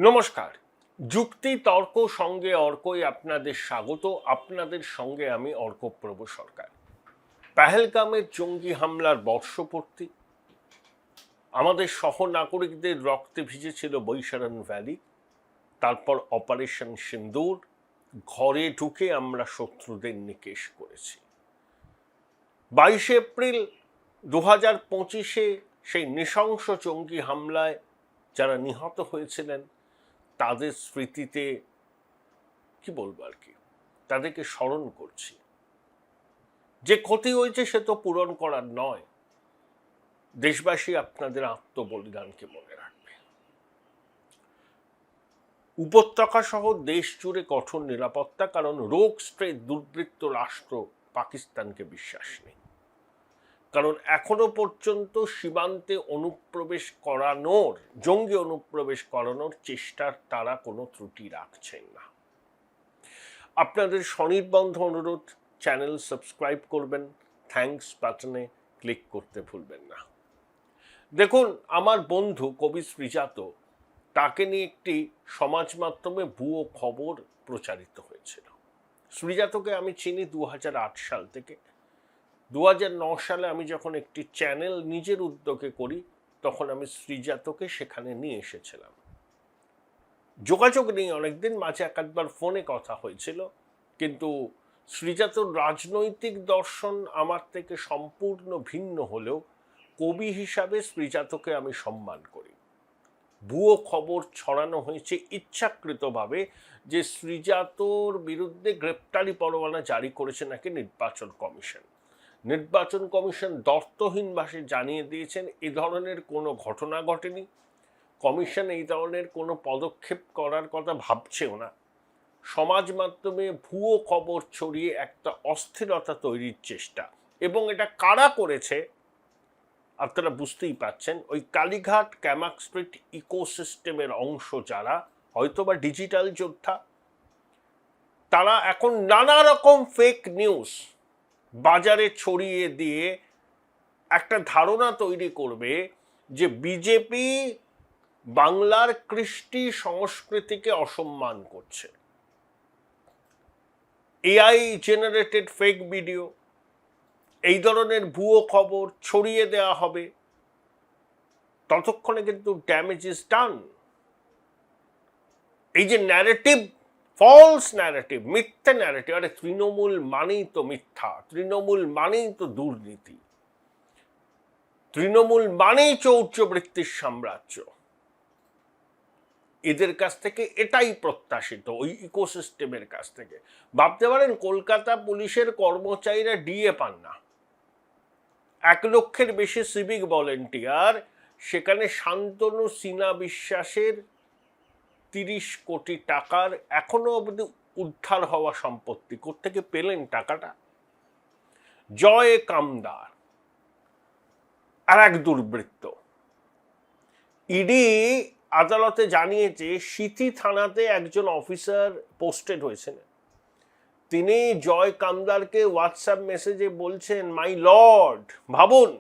নমস্কার। যুক্তি তর্ক সঙ্গে অর্কই আপনাদের স্বাগত। আপনাদের সঙ্গে আমি অর্কপ্রভ সরকার। পেহেলগামের জঙ্গি হামলার বর্ষপূর্তি, আমাদের সহনাগরিকদের রক্তে ভিজেছিল বৈশারণ ভ্যালি, তারপর অপারেশন সিন্দুর, ঘরে ঢুকে আমরা শত্রুদের নিকেশ করেছি। 22 এপ্রিল 2025 সেই নৃশংস জঙ্গি হামলায় যারা নিহত হয়েছিলেন তাদের স্মৃতিতে কি বলবো আর কি, তাদেরকে স্মরণ করছি। যে ক্ষতি হয়েছে সে তো পূরণ করার নয়। দেশবাসী আপনাদের আত্মবলিদানকে মনে রাখবে। উপত্যকা সহ দেশ জুড়ে কঠোর নিরাপত্তা, কারণ রোগ স্ট্রে দুর্বৃত্ত রাষ্ট্র পাকিস্তানকে বিশ্বাস নেই। কারণ এখনো পর্যন্ত সীমান্তে জঙ্গি অনুপ্রবেশ করানোর চেষ্টার তারা কোনো ত্রুটি রাখছেন না। আপনাদের স্বনির্বন্ধ অনুরোধ, চ্যানেল সাবস্ক্রাইব করবেন, থ্যাঙ্কস বাটনে ক্লিক করতে ভুলবেন না। দেখুন, আমার বন্ধু কবি শ্রীজাত, তাকে নিয়ে একটি সমাজ মাধ্যমে ভুয়ো খবর প্রচারিত হয়েছিল। শ্রীজাতকে আমি চিনি 2008 সাল থেকে। 2009 সালে আমি যখন একটি চ্যানেল নিজের উদ্যোগে করি, তখন আমি শ্রীজাতকে সেখানে নিয়ে এসেছিলাম। যোগাযোগ নেই অনেকদিন, মাঝে একবার ফোনে কথা হয়েছিল, কিন্তু শ্রীজাতর রাজনৈতিক দর্শন আমার থেকে সম্পূর্ণ ভিন্ন হলেও কবি হিসাবে শ্রীজাতকে আমি সম্মান করি। ভুয়ো খবর ছড়ানো হয়েছে ইচ্ছাকৃতভাবে যে শ্রীজাতর বিরুদ্ধে গ্রেপ্তারি পরোয়ানা জারি করেছে নাকি নির্বাচন কমিশন। নির্বাচন কমিশন দর্তহীন ভাষায় জানিয়ে দিয়েছেন এ ধরনের কোনো ঘটনা ঘটেনি। কমিশন এই ধরনের কোনো পদক্ষেপ করার কথা ভাবছেও না। সমাজ মাধ্যমে ভুয়ো খবর ছড়িয়ে একটা অস্থিরতা তৈরির চেষ্টা, এবং এটা কারা করেছে আপনারা বুঝতেই পাচ্ছেন। ওই কালীঘাট ক্যামাক স্ট্রিট ইকোসিস্টেমের অংশ যারা, হয়তোবা ডিজিটাল যোদ্ধা, তারা এখন নানা রকম ফেক নিউজ বাজারে ছড়িয়ে দিয়ে একটা ধারণা তৈরি করবে যে বিজেপি বাংলার কৃষ্টি সংস্কৃতিকে অসম্মান করছে। এআই জেনারেটেড ফেক ভিডিও, এই ধরনের ভুয়ো খবর ছড়িয়ে দেওয়া হবে, ততক্ষণে কিন্তু ড্যামেজ ইজ ডান। এই যে ন্যারেটিভ, ফলস ন্যারেটিভ, মিথ্যা ন্যারেটিভ, আরে তৃণমূল মানেই তো মিথ্যা, তৃণমূল মানেই তো দুর্নীতি, তৃণমূল মানেই চৌর্যবৃত্তির সাম্রাজ্য, এদের কাছ থেকে এটাই প্রত্যাশিত, ওই ইকোসিস্টেমের কাছ থেকে। ভাবতে পারেন কলকাতা পুলিশের কর্মচারীরা ডিএ পান না, 1 লক্ষের বেশি সিভিক ভলেন্টিয়ার, সেখানে শান্তনু সিনহা বিশ্বাসের 30 কোটি টাকার এখনো অবধি উদ্ধার হওয়া সম্পত্তি কোত্থেকে পেলেন টাকাটা? জয় কামদার আর এক দুর্বৃত্ত। ইডি আদালতে জানিয়েছে সিথি থানাতে একজন অফিসার পোস্টেড হয়েছেন, তিনি জয় কামদারকে হোয়াটসঅ্যাপ মেসেজে বলছেন মাই লর্ড। ভাবুন,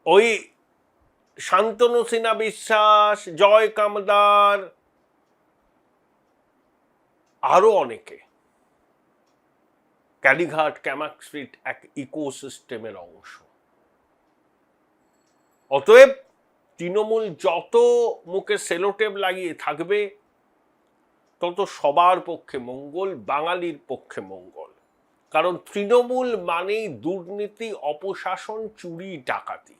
ওই শান্তনু সিনহা বিশ্বাস, জয় কামদার, আরো অনেকে কালীঘাট ক্যামাক স্ট্রিট এক ইকোসিস্টেমের অংশ। অতএব তৃণমূল যত মুখে সেলোটেপ লাগিয়ে থাকবে তত সবার পক্ষে মঙ্গল, বাঙালির পক্ষে মঙ্গল। কারণ তৃণমূল মানেই দুর্নীতি, অপশাসন, চুরি, ডাকাতি।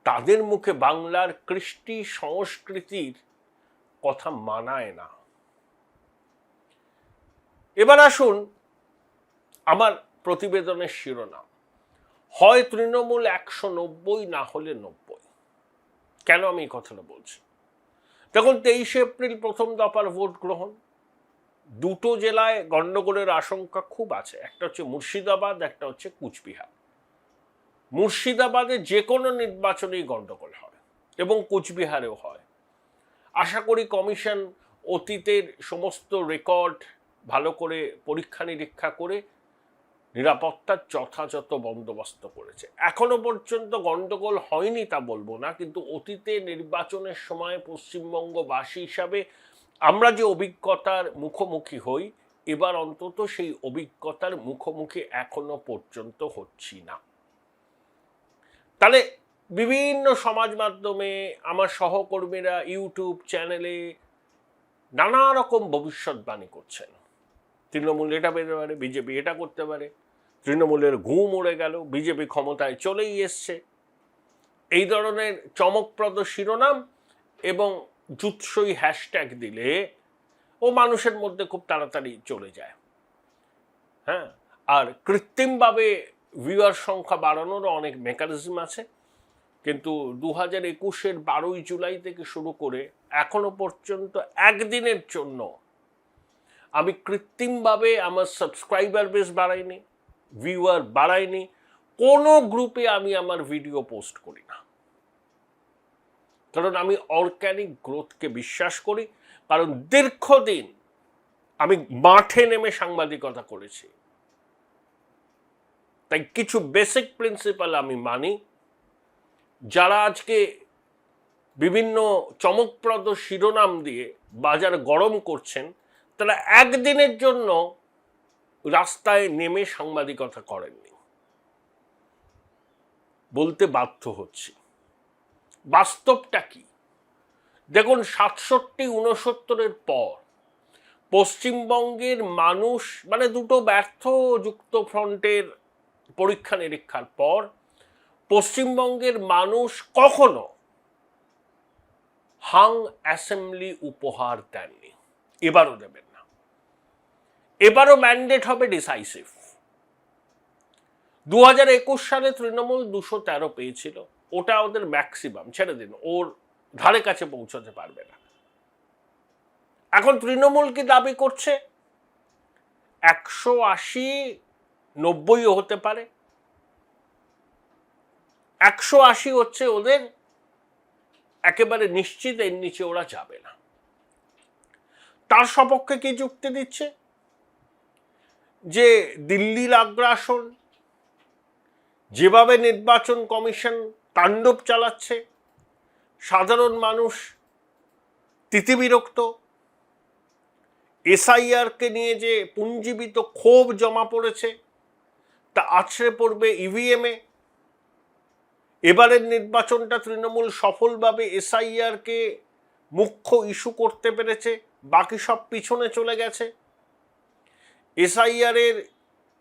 তাদের মুখে বাংলার কৃষ্টি সংস্কৃতির কথা মানায় না। এবার আসুন আমার প্রতিবেদনের শিরোনাম, হয় তৃণমূল 190 না হলে 90। কেন আমি এই কথাটা বলছি? দেখুন, 23 এপ্রিল প্রথম দফার ভোট গ্রহণ। দুটো জেলায় গন্ডগোলের আশঙ্কা খুব আছে, একটা হচ্ছে মুর্শিদাবাদ, একটা হচ্ছে কুচবিহার। মুর্শিদাবাদে যে কোনো নির্বাচনেই গন্ডগোল হয় এবং কুচবিহারেও হয়। আশা করি কমিশন অতীতের সমস্ত রেকর্ড ভালো করে পরীক্ষা নিরীক্ষা করে নিরাপত্তার যথাযথ বন্দোবস্ত করেছে। এখনো পর্যন্ত গন্ডগোল হয়নি তা বলবো না, কিন্তু অতীতে নির্বাচনের সময় পশ্চিমবঙ্গবাসী হিসাবে আমরা যে অভিজ্ঞতার মুখোমুখি হই, এবার অন্তত সেই অভিজ্ঞতার মুখোমুখি এখনো পর্যন্ত হচ্ছি না। তাহলে বিভিন্ন সমাজ মাধ্যমে আমার সহকর্মীরা ইউটিউব চ্যানেলে নানা রকম ভবিষ্যৎবাণী করছেন। তৃণমূল এটা পেতে পারে, বিজেপি এটা করতে পারে, তৃণমূলের ঘুম উড়ে গেল, বিজেপি ক্ষমতায় চলেই এসছে, এই ধরনের চমকপ্রদ শিরোনাম এবং জুৎসই হ্যাশট্যাগ দিলে ও মানুষের মধ্যে খুব তাড়াতাড়ি চলে যায়। হ্যাঁ, আর কৃত্রিমভাবে ভিউয়ার সংখ্যা বাড়ানোরও অনেক মেকানিজম আছে, কিন্তু 2021-এর 12ই জুলাই থেকে শুরু করে এখনো পর্যন্ত একদিনের জন্য আমি কৃত্রিমভাবে আমার সাবস্ক্রাইবার বেস বাড়াইনি, ভিউয়ার বাড়াইনি, কোনো গ্রুপে আমি আমার ভিডিও পোস্ট করি না, কারণ আমি অর্গানিক গ্রোথকে বিশ্বাস করি। কারণ দীর্ঘদিন আমি মাঠে নেমে সাংবাদিকতা করেছি, তাই কিছু বেসিক প্রিন্সিপাল আমি মানি। যারা আজকে বিভিন্ন চমকপ্রদ শিরোনাম দিয়ে বাজার গরম করছেন, তারা একদিনের জন্য রাস্তায় নেমে সাংবাদিকতা করেননি, বলতে বাধ্য হচ্ছি। বাস্তবটা কি দেখুন, 67-69-এর পর পশ্চিমবঙ্গের মানুষ, মানে দুটো ব্যর্থ যুক্ত ফ্রন্টের পরীক্ষা নিরীক্ষার পর পশ্চিমবঙ্গের মানুষ কখনো হাং অ্যাসেম্বলি উপহার দেননি, এবারও দেবেন না। এবারও ম্যান্ডেট হবে ডিসাইসিভ। 2021 সালে তৃণমূল 213 পেয়েছিল, ওটা ওদের ম্যাক্সিমাম, ছেড়ে দিন, ওর ধারে কাছে পৌঁছতে পারবে না। এখন তৃণমূল কি দাবি করছে 180-90ও হতে পারে, 180 হচ্ছে ওদের একেবারে নিশ্চিত, এর নিচে ওরা যাবে না। তার সপক্ষে কি যুক্তি দিচ্ছে যে দিল্লির আগ্রাসন, যেভাবে নির্বাচন কমিশন তাণ্ডব চালাচ্ছে, সাধারণ মানুষ তিতিবিরক্ত, এসআইআরকে নিয়ে যে পুঞ্জীবিত ক্ষোভ জমা পড়েছে তা আছড়ে পড়বে ইভিএমে। এবারের নির্বাচনটা তৃণমূল সফলভাবে এসআইআরকে মুখ্য ইস্যু করতে পেরেছে, বাকি সব পিছনে চলে গেছে। এসআইআরের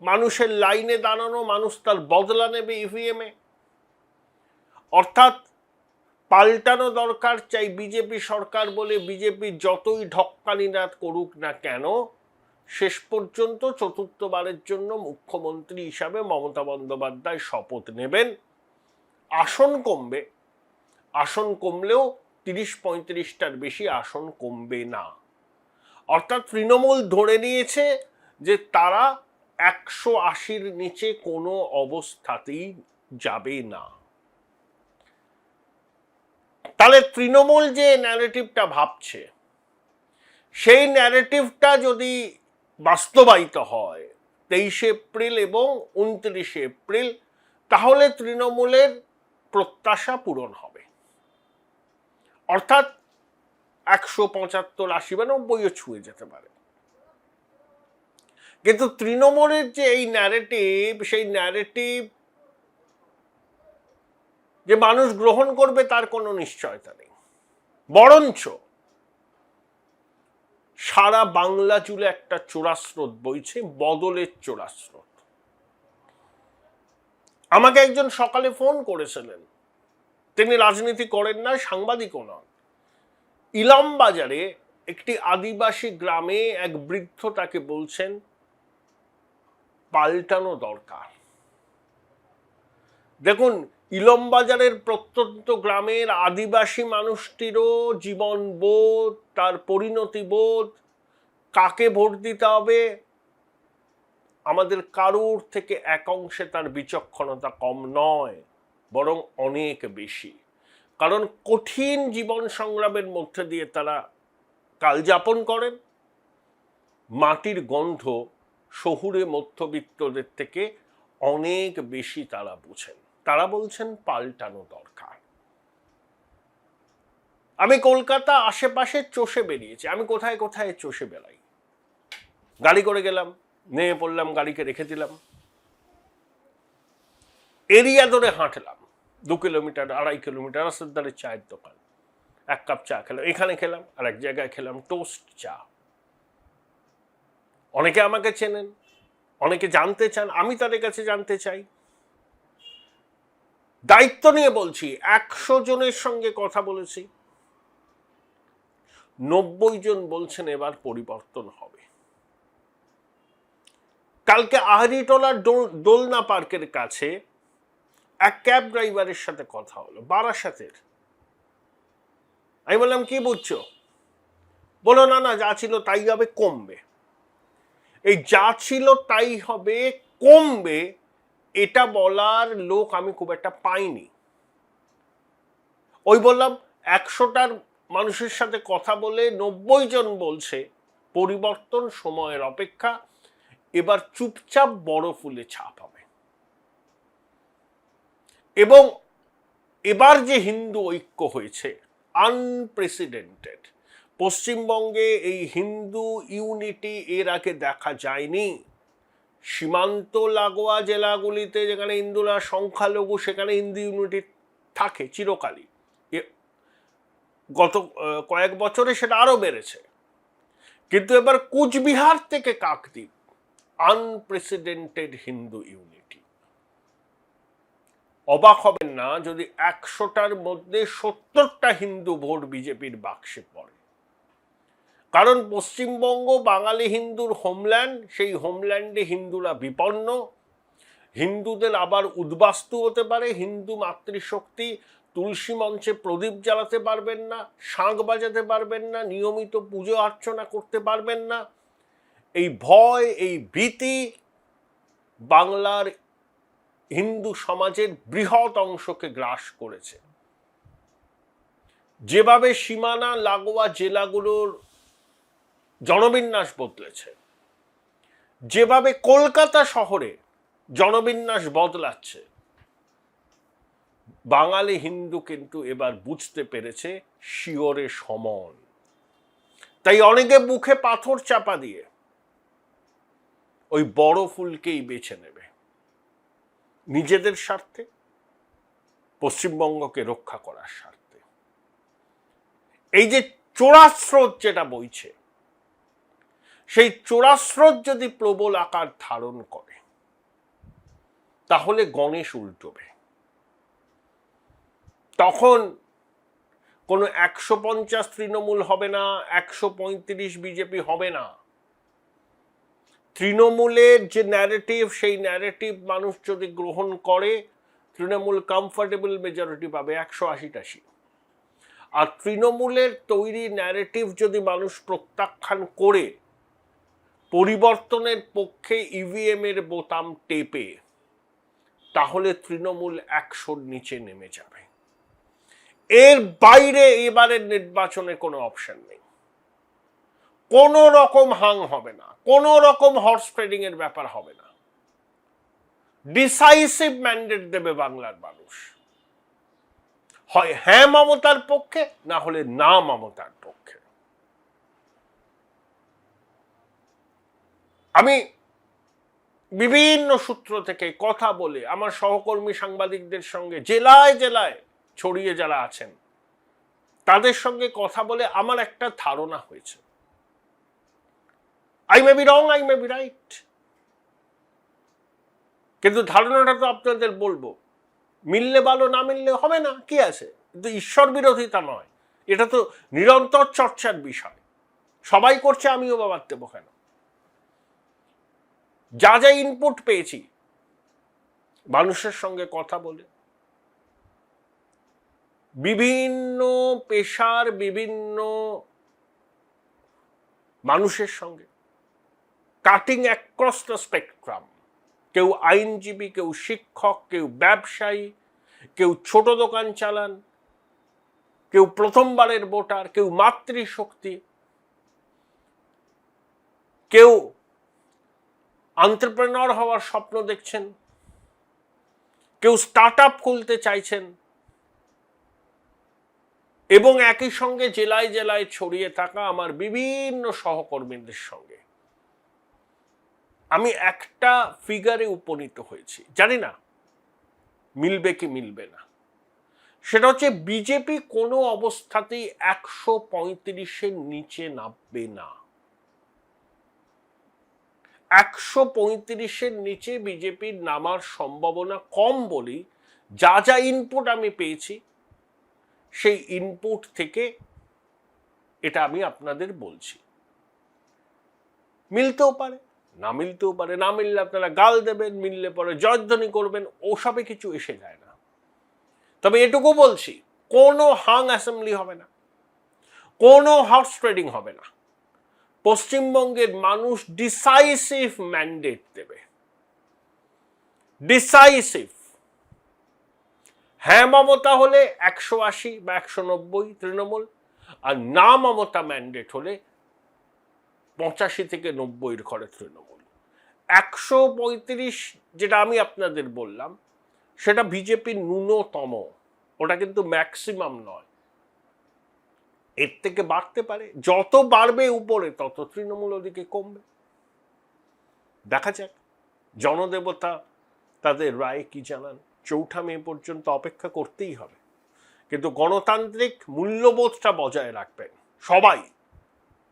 মানুষের লাইনে দাঁড়ানো, মানুষ তার বদলা নেবে ইভিএমে। অর্থাৎ পাল্টানো দরকার, চাই বিজেপি সরকার বলে বিজেপি যতই ঢক্কানিনাদ করুক না কেন, শেষ পর্যন্ত চতুর্থবারের জন্য মুখ্যমন্ত্রী হিসাবে মমতা বন্দ্যোপাধ্যায় শপথ নেবেন। আসন কমবে, আসন কমলেও 30-35টার বেশি আসন কমবে না। অর্থাৎ তৃণমূল ধরে নিয়েছে যে তারা 180-র নিচে কোনো অবস্থাতেই যাবে না। তাহলে তৃণমূল যে ন্যারেটিভটা ভাবছে, সেই ন্যারেটিভটা যদি বাস্তবায়িত হয় 23 এপ্রিল এবং 29 এপ্রিল, তাহলে তৃণমূলের প্রত্যাশা পূরণ হবে। অর্থাৎ 175, 80 বা 90ও ছুঁয়ে যেতে পারে। কিন্তু তৃণমূলের যে এই ন্যারেটিভ, সেই ন্যারেটিভ যে মানুষ গ্রহণ করবে তার কোনো নিশ্চয়তা নেই। বরঞ্চ সারা বাংলা জুড়ে একটা চোরাস্রোত বইছে, বদলের চোরাস্রোত। আমাকে একজন সকালে ফোন করেছিলেন, তিনি রাজনীতি করেন না, সাংবাদিকও নন। ইলামবাজারে একটি আদিবাসী গ্রামে এক বৃদ্ধ তাকে বলছেন পাল্টানো দরকার। দেখুন, ইলামবাজারের প্রত্যন্ত গ্রামের আদিবাসী মানুষটিরও জীবনবোধ, তার পরিণতিবোধ, কাকে ভোট দিতে হবে, আমাদের কারোর থেকে এক অংশে তার বিচক্ষণতা কম নয়, বরং অনেক বেশি। কারণ কঠিন জীবন সংগ্রামের মধ্যে দিয়ে তারা কাল যাপন করেন। মাটির গন্ধ শহুরে মধ্যবিত্তদের থেকে অনেক বেশি তারা বুঝেন। তারা বলছেন পাল্টানো দরকার। আমি কলকাতা আশেপাশে চষে বেরিয়েছি, আমি কোথায় কোথায় চষে বেড়াই। গাড়ি করে গেলাম, নেমে পড়লাম, গাড়িকে রেখে দিলাম, এরিয়া ধরে হাঁটলাম 2 কিলোমিটার 2.5 কিলোমিটার, রাস্তার ধারে চায়ের দোকান, 1 কাপ চা খেলাম, এখানে খেলাম, আর এক জায়গায় খেলাম টোস্ট চা। অনেকে আমাকে চেনেন, অনেকে জানতে চান, আমি তাদের কাছে জানতে চাই। দায়িত্ব নিয়ে বলছি, 100 জনের সঙ্গে কথা বলেছি, 90 জন বলছেন এবার পরিবর্তন হবে। কালকে আহরিটোলার দোলনা পার্কের কাছে এক ক্যাব ড্রাইভারের সাথে কথা হলো, বারাসাতের। আমি বললাম কি বুঝছো? বলো না না, যা ছিল তাই হবে, কমবে। এই যা ছিল তাই হবে, কমবে, এটা বলার লোক আমি খুব একটা পাইনি। ওই বললাম 100টার মানুষের সাথে কথা বলে 90 জন বলছে পরিবর্তন সময়ের অপেক্ষা, এবার চুপচাপ বড় ফুলে ছাপ হবে। এবং এবার যে হিন্দু ঐক্য হয়েছে আনপ্রেসিডেন্টেড। পশ্চিমবঙ্গে এই হিন্দু ইউনিটি এর আগে দেখা যায়নি। সীমান্ত লাগোয়া জেলাগুলিতে যেখানে হিন্দুরা সংখ্যালঘু, সেখানে হিন্দু ইউনিটি থাকে চিরকালই। গত কয়েক বছরে সেটা আরো বেড়েছে। কিন্তু এবার কুচবিহার থেকে কাকদ্বীপ, আনপ্রেসিডেন্টেড হিন্দু ইউনিটি। অবাক হবেন না যদি 100টার মধ্যে 70টা হিন্দু ভোট বিজেপির বাক্সে পড়ে। কারণ পশ্চিমবঙ্গ বাঙালি হিন্দুর হোমল্যান্ড, সেই হোমল্যান্ডে হিন্দুরা বিপন্ন। হিন্দুদের আবার উদ্বাস্তু হতে পারে, হিন্দু মাতৃশক্তি তুলসী মঞ্চে প্রদীপ জ্বালাতে পারবেন না, শাঁখ বাজাতে পারবেন না, নিয়মিত পুজো অর্চনা করতে পারবেন না। এই ভয়, এই ভীতি বাংলার হিন্দু সমাজের বৃহৎ অংশকে গ্রাস করেছে। যেভাবে সীমানা লাগোয়া জেলাগুলোর জনবিন্যাস বদলেছে, যেভাবে কলকাতা শহরে জনবিন্যাস বদলাচ্ছে, বাঙালি হিন্দু কিন্তু এবার বুঝতে পেরেছে শিওরে সমন। তাই অনেকে মুখে পাথর চাপা দিয়ে ওই বড় ফুলকেই বেছে নেবে, নিজেদের স্বার্থে, পশ্চিমবঙ্গকে রক্ষা করার স্বার্থে। এই যে চোরাস্রোত যেটা বইছে, সেই চোরাস্রোত যদি প্রবল আকার ধারণ করে তাহলে গণেশ উল্টবে। তখন কোনো 150 তৃণমূল হবে না, 135 বিজেপি হবে না। তৃণমূলের যে ন্যারেটিভ, সেই ন্যারেটিভ মানুষ যদি গ্রহণ করে, তৃণমূল কমফর্টেবল মেজরিটি পাবে 180-80। আর তৃণমূলের তৈরি ন্যারেটিভ যদি মানুষ প্রত্যাখ্যান করে পরিবর্তনের পক্ষে ইভিএম এর বোতাম টেপে, তাহলে তৃণমূল 100-র নিচে নেমে যাবে। এর বাইরে এবারের নির্বাচনে কোনো অপশন নেই। কোনো রকম হাং হবে না, কোনো রকম হর্স ট্রেডিং এর ব্যাপার হবে না। ডিসাইসিভ ম্যান্ডেট দেবে বাংলার মানুষ, হয় হ্যাঁ মমতার পক্ষে, না হলে না মমতার পক্ষে। আমি বিভিন্ন সূত্র থেকে কথা বলে আমার সহকর্মী সাংবাদিকদের সঙ্গে জেলায় জেলায় ছড়িয়ে যারা আছেন, তাদের সঙ্গে কথা বলে আমার একটা ধারণা হয়েছে। I may be wrong, I may be right, কিন্তু ধারণাটা তো আপনাদের বলবো। মিললে ভালো, না মিললে হবে না, কি আছে? কিন্তু ঈশ্বর বিরোধিতা নয়, এটা তো নিরন্তর চর্চার বিষয়। সবাই করছে, আমিও বাবার দেবো কেন? যা যা ইনপুট পেয়েছি মানুষের সঙ্গে কথা বলে, বিভিন্ন পেশার বিভিন্ন মানুষের সঙ্গে, কাটিং অ্যাক্রস দ্য স্পেকট্রাম, কেউ আইনজীবী, কেউ শিক্ষক, কেউ ব্যবসায়ী, কেউ ছোট দোকান চালান, কেউ প্রথমবারের ভোটার, কেউ মাতৃশক্তি, কেউ এন্টারপ্রেনার হওয়ার স্বপ্ন দেখছেন, কেউ স্টার্ট আপ খুলতে চাইছেন, এবং একই সঙ্গে জেলায় জেলায় ছড়িয়ে থাকা আমার বিভিন্ন সহকর্মীদের সঙ্গে আমি একটা ফিগারে উপনীত হয়েছি, জানি না মিলবে কি মিলবে না। সেটা হচ্ছে বিজেপি কোনো অবস্থাতেই 135-এর নিচে নামবে না। 135-এর নিচে বিজেপির নামার সম্ভাবনা কম বলেই যা যা ইনপুট আমি পেয়েছি সেই ইনপুট থেকে এটা আমি আপনাদের বলছি। মিলতেও পারে, না মিলতেও পারে, না মিললে আপনারা গাল দেবেন, মিললে পরে জয়ধ্বনি করবেন, ওসবে কিছু এসে যায় না। তবে এটুকু বলছি, কোনো হাং অ্যাসেম্বলি হবে না, কোনো হর্স ট্রেডিং হবে না। পশ্চিমবঙ্গের মানুষ ডিসাইসিভ ম্যান্ডেট দেবে, ডিসাইসিভ। হ্যাঁ মমতা হলে 180 বা 190 তৃণমূল, আর না মমতা ম্যান্ডেট হলে 85 থেকে 90-এর ঘরে তৃণমূল। 135 যেটা আমি আপনাদের বললাম সেটা বিজেপির ন্যূনতম, ওটা কিন্তু ম্যাক্সিমাম নয়, এর থেকে বাড়তে পারে। যত বাড়বে উপরে তত তৃণমূল ওদিকে কমবে। দেখা যাক জনদেবতা তাদের রায় কি জানান। 4 মে পর্যন্ত অপেক্ষা করতেই হবে, কিন্তু গণতান্ত্রিক মূল্যবোধটা বজায় রাখবেন সবাই।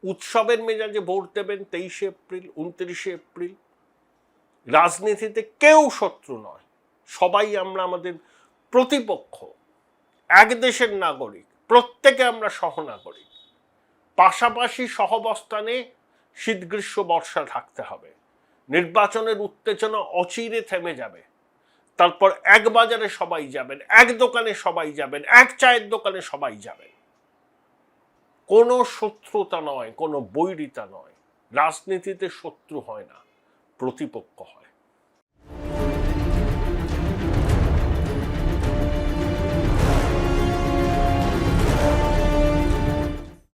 উৎসবের মেজাজে ভোট দেবেন 23 এপ্রিল, 29 এপ্রিল। রাজনীতিতে কেউ শত্রু নয়, সবাই আমরা আমাদের প্রতিপক্ষ, এক দেশের নাগরিক, প্রত্যেকে আমরা সহনাগরিক। পাশাপাশি সহাবস্থানে শীত গ্রীষ্ম বর্ষা থাকতে হবে। নির্বাচনের উত্তেজনা অচিরে থেমে যাবে, তারপর এক বাজারে সবাই যাবেন, এক দোকানে সবাই যাবেন, এক চায়ের দোকানে সবাই যাবেন। কোনো শত্রুতা নয়, কোনো বৈরিতা নয়। রাজনীতিতে শত্রু হয় না, প্রতিপক্ষ হয়।